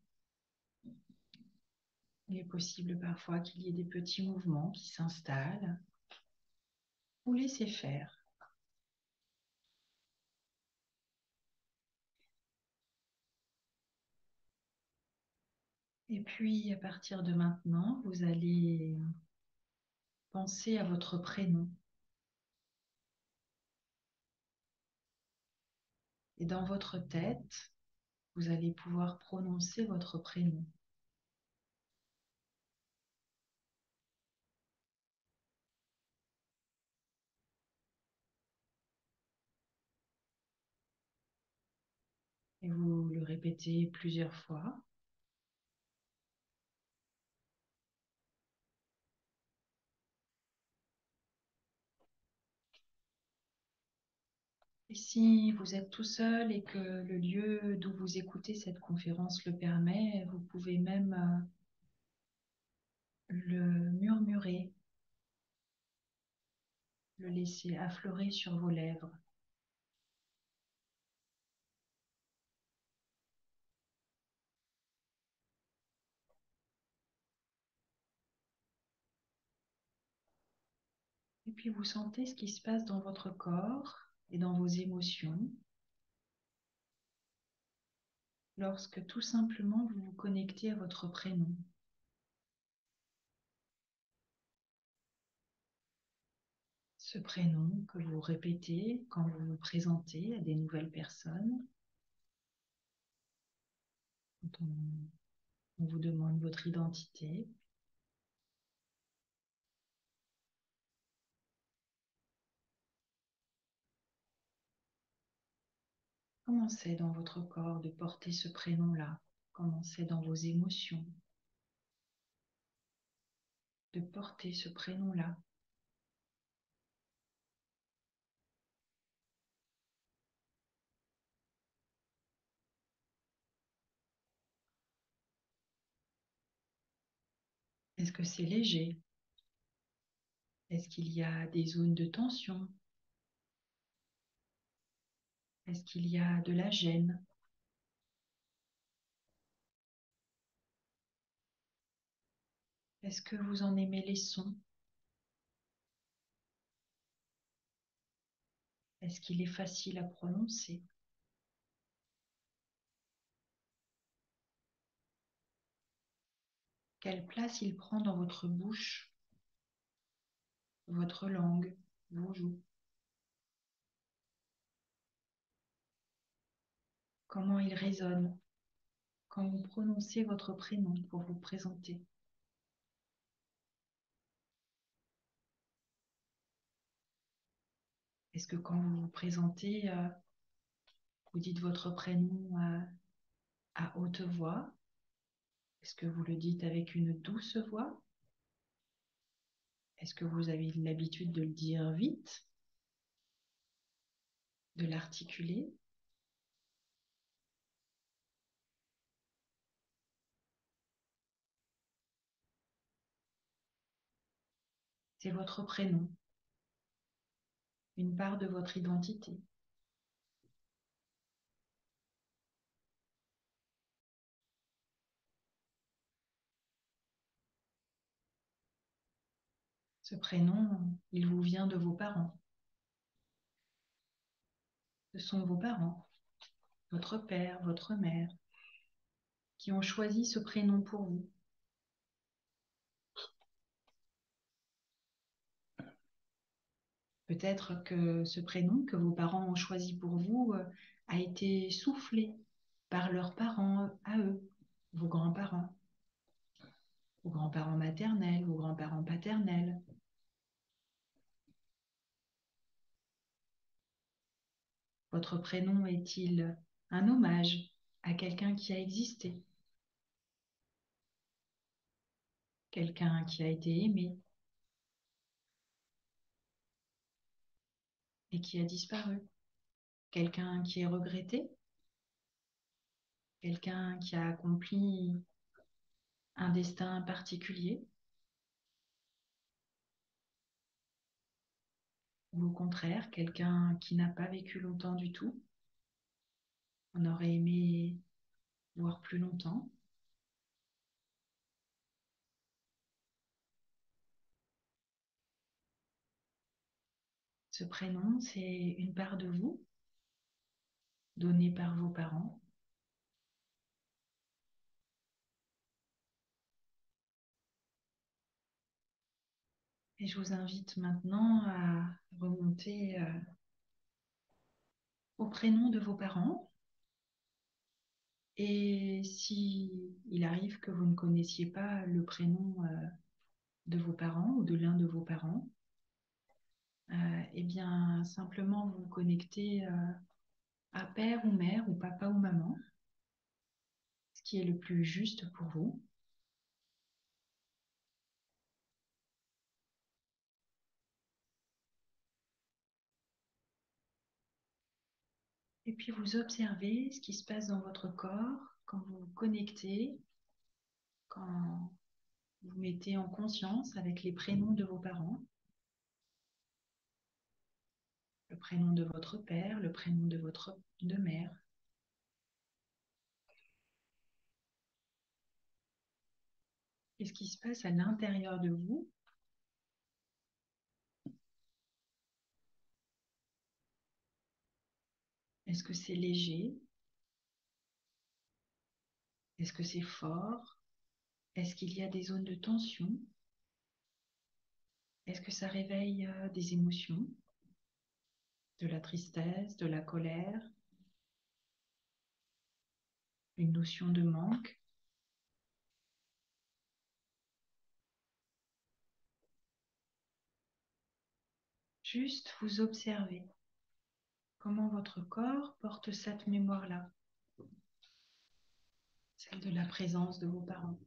S2: Il est possible parfois qu'il y ait des petits mouvements qui s'installent. Vous laissez faire. Et puis, à partir de maintenant, vous allez penser à votre prénom. Et dans votre tête, vous allez pouvoir prononcer votre prénom. Et vous le répétez plusieurs fois. Et si vous êtes tout seul et que le lieu d'où vous écoutez cette conférence le permet, vous pouvez même le murmurer, le laisser affleurer sur vos lèvres. Et puis vous sentez ce qui se passe dans votre corps et dans vos émotions lorsque tout simplement vous vous connectez à votre prénom. Ce prénom que vous répétez quand vous vous présentez à des nouvelles personnes, quand on vous demande votre identité. Comment c'est dans votre corps de porter ce prénom-là? Comment c'est dans vos émotions de porter ce prénom-là? Est-ce que c'est léger? Est-ce qu'il y a des zones de tension? Est-ce qu'il y a de la gêne? Est-ce que vous en aimez les sons? Est-ce qu'il est facile à prononcer? Quelle place il prend dans votre bouche, votre langue, vos joues? Comment il résonne quand vous prononcez votre prénom pour vous présenter? Est-ce que quand vous vous présentez, vous dites votre prénom à haute voix? Est-ce que vous le dites avec une douce voix? Est-ce que vous avez l'habitude de le dire vite, de l'articuler? C'est votre prénom, une part de votre identité. Ce prénom, il vous vient de vos parents. Ce sont vos parents, votre père, votre mère, qui ont choisi ce prénom pour vous. Peut-être que ce prénom que vos parents ont choisi pour vous a été soufflé par leurs parents à eux, vos grands-parents maternels, vos grands-parents paternels. Votre prénom est-il un hommage à quelqu'un qui a existé, quelqu'un qui a été aimé et qui a disparu, quelqu'un qui est regretté, quelqu'un qui a accompli un destin particulier, ou au contraire, quelqu'un qui n'a pas vécu longtemps du tout. On aurait aimé voir plus longtemps. Ce prénom, c'est une part de vous, donnée par vos parents. Et je vous invite maintenant à remonter au prénom de vos parents. Et si il arrive que vous ne connaissiez pas le prénom de vos parents ou de l'un de vos parents, eh bien simplement vous connecter à père ou mère ou papa ou maman, ce qui est le plus juste pour vous. Et puis vous observez ce qui se passe dans votre corps quand vous vous connectez, quand vous mettez en conscience avec les prénoms de vos parents, le prénom de votre père, le prénom de votre mère. Qu'est-ce qui se passe à l'intérieur de vous? Est-ce que c'est léger? Est-ce que c'est fort? Est-ce qu'il y a des zones de tension? Est-ce que ça réveille des émotions? De la tristesse, de la colère, une notion de manque? Juste vous observez comment votre corps porte cette mémoire-là, celle de la présence de vos parents.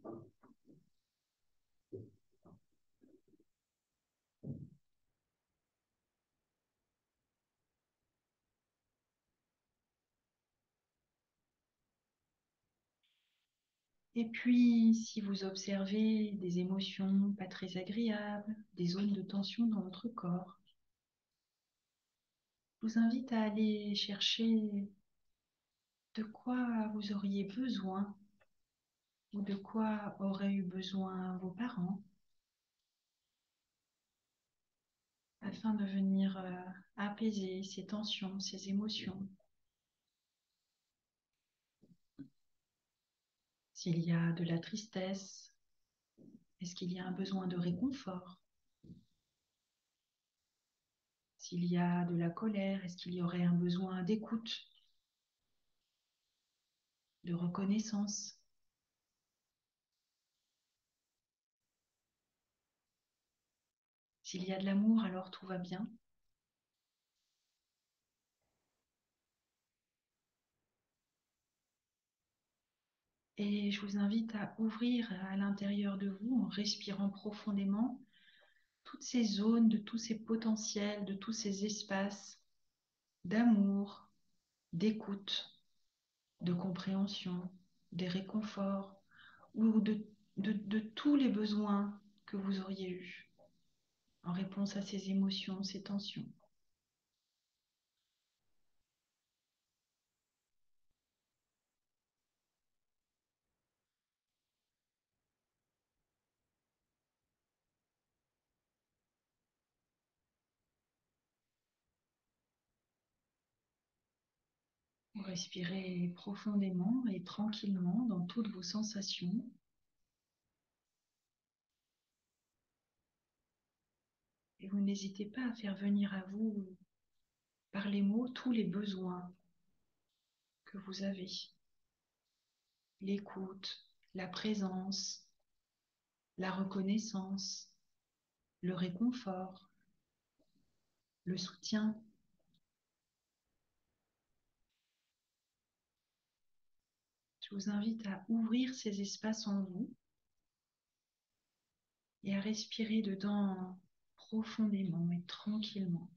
S2: Et puis, si vous observez des émotions pas très agréables, des zones de tension dans votre corps, je vous invite à aller chercher de quoi vous auriez besoin ou de quoi auraient eu besoin vos parents afin de venir apaiser ces tensions, ces émotions. S'il y a de la tristesse, est-ce qu'il y a un besoin de réconfort? S'il y a de la colère, est-ce qu'il y aurait un besoin d'écoute, de reconnaissance? S'il y a de l'amour, alors tout va bien. Et je vous invite à ouvrir à l'intérieur de vous, en respirant profondément, toutes ces zones, de tous ces potentiels, de tous ces espaces d'amour, d'écoute, de compréhension, des réconforts ou de tous les besoins que vous auriez eus en réponse à ces émotions, ces tensions. Vous respirez profondément et tranquillement dans toutes vos sensations. Et vous n'hésitez pas à faire venir à vous, par les mots, tous les besoins que vous avez. L'écoute, la présence, la reconnaissance, le réconfort, le soutien. Je vous invite à ouvrir ces espaces en vous et à respirer dedans profondément et tranquillement.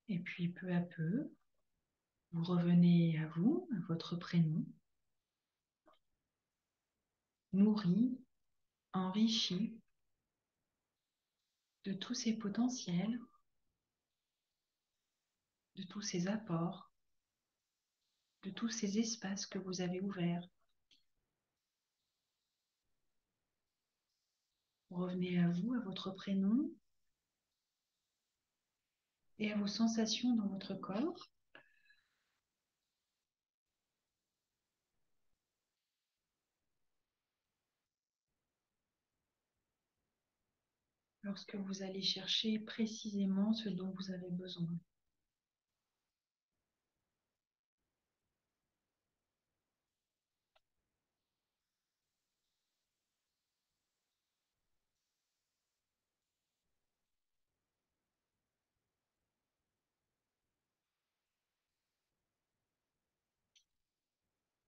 S2: Et puis peu à peu, vous revenez à vous, à votre prénom, nourri, enrichi de tous ces potentiels, de tous ces apports, de tous ces espaces que vous avez ouverts. Vous revenez à vous, à votre prénom et à vos sensations dans votre corps. Lorsque vous allez chercher précisément ce dont vous avez besoin.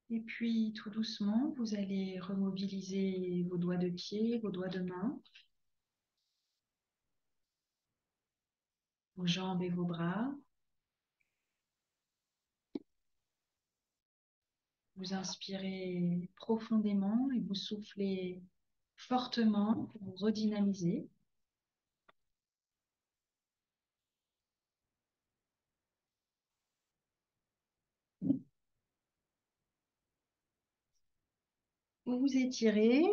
S2: Et puis, tout doucement, vous allez remobiliser vos doigts de pied, vos doigts de main, vos jambes et vos bras. Vous inspirez profondément et vous soufflez fortement pour vous redynamiser. Vous vous étirez.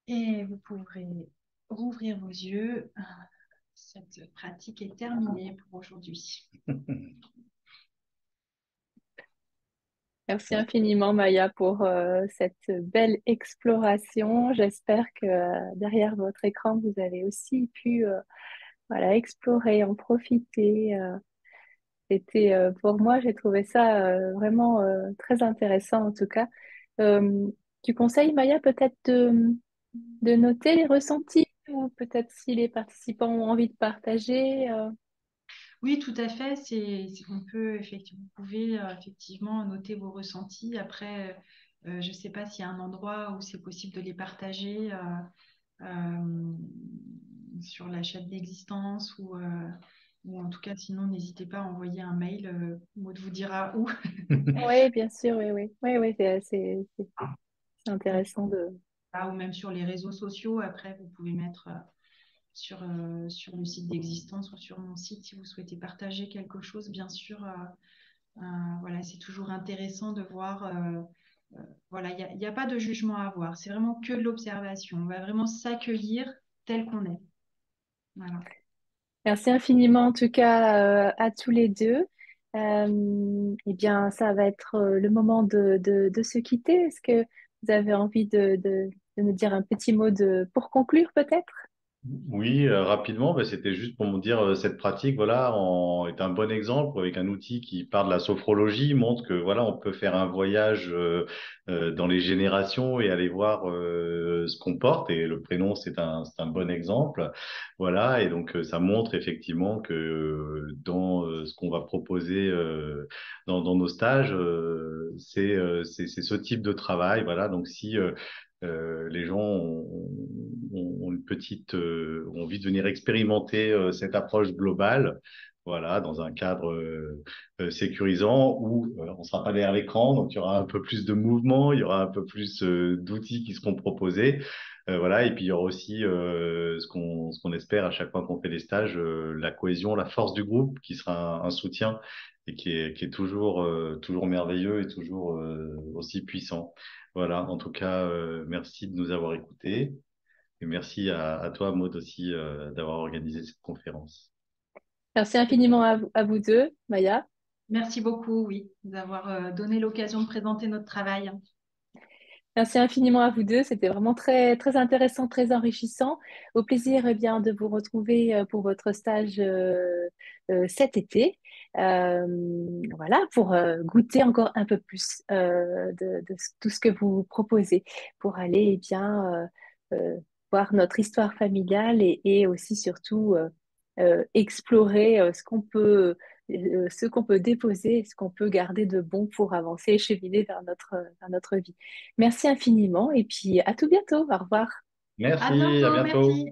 S2: Et vous pourrez rouvrir vos yeux. Cette pratique est terminée pour aujourd'hui.
S1: Merci infiniment, Maya, pour cette belle exploration. J'espère que derrière votre écran, vous avez aussi pu voilà, explorer, en profiter. C'était pour moi, j'ai trouvé ça vraiment très intéressant en tout cas. Euh, Tu conseilles, Maya, peut-être de noter les ressentis ou peut-être si les participants ont envie de partager.
S2: Oui, tout à fait. On peut effectivement, vous pouvez effectivement noter vos ressentis. Après, je ne sais pas s'il y a un endroit où c'est possible de les partager euh, sur la chaîne d'existence ou en tout cas, sinon, n'hésitez pas à envoyer un mail. Maud vous dira où.
S1: Oui, bien sûr, oui, oui. Oui, oui, c'est intéressant de...
S2: Ou même sur les réseaux sociaux. Après, vous pouvez mettre sur le site d'existence ou sur mon site si vous souhaitez partager quelque chose. Bien sûr, voilà, c'est toujours intéressant de voir. Voilà, il n'y a pas de jugement à avoir. C'est vraiment que de l'observation. On va vraiment s'accueillir tel qu'on est. Voilà.
S1: Merci infiniment en tout cas à tous les deux. Eh bien, ça va être le moment de se quitter. Est-ce que vous avez envie de nous dire un petit mot pour conclure peut-être?
S3: Oui, rapidement, c'était juste pour me dire cette pratique, voilà, est un bon exemple avec un outil qui part de la sophrologie, montre que voilà, on peut faire un voyage dans les générations et aller voir ce qu'on porte. Et le prénom, c'est un bon exemple, voilà. Et donc ça montre effectivement que dans ce qu'on va proposer dans nos stages, c'est ce type de travail, voilà. Donc si les gens ont une petite, ont envie de venir expérimenter cette approche globale, voilà, dans un cadre sécurisant où on sera pas derrière l'écran, donc il y aura un peu plus de mouvement, il y aura un peu plus d'outils qui seront proposés. Voilà, et puis il y aura aussi ce qu'on espère à chaque fois qu'on fait des stages, la cohésion, la force du groupe qui sera un soutien et qui est toujours, toujours merveilleux et toujours aussi puissant. Voilà, en tout cas, merci de nous avoir écoutés et merci à toi, Maud, aussi, d'avoir organisé cette conférence.
S1: Merci infiniment à vous deux, Maya.
S2: Merci beaucoup, oui, d'avoir donné l'occasion de présenter notre travail.
S1: Merci infiniment à vous deux. C'était vraiment très, très intéressant, très enrichissant. Au plaisir, bien, de vous retrouver pour votre stage cet été. Euh, voilà, pour goûter encore un peu plus tout ce que vous proposez, pour aller bien voir notre histoire familiale et aussi surtout explorer ce qu'on peut déposer, ce qu'on peut garder de bon pour avancer et cheminer vers notre vie. Merci infiniment et puis à tout bientôt. Au revoir.
S2: À
S3: Merci, à
S2: bientôt,
S3: bientôt.
S2: merci.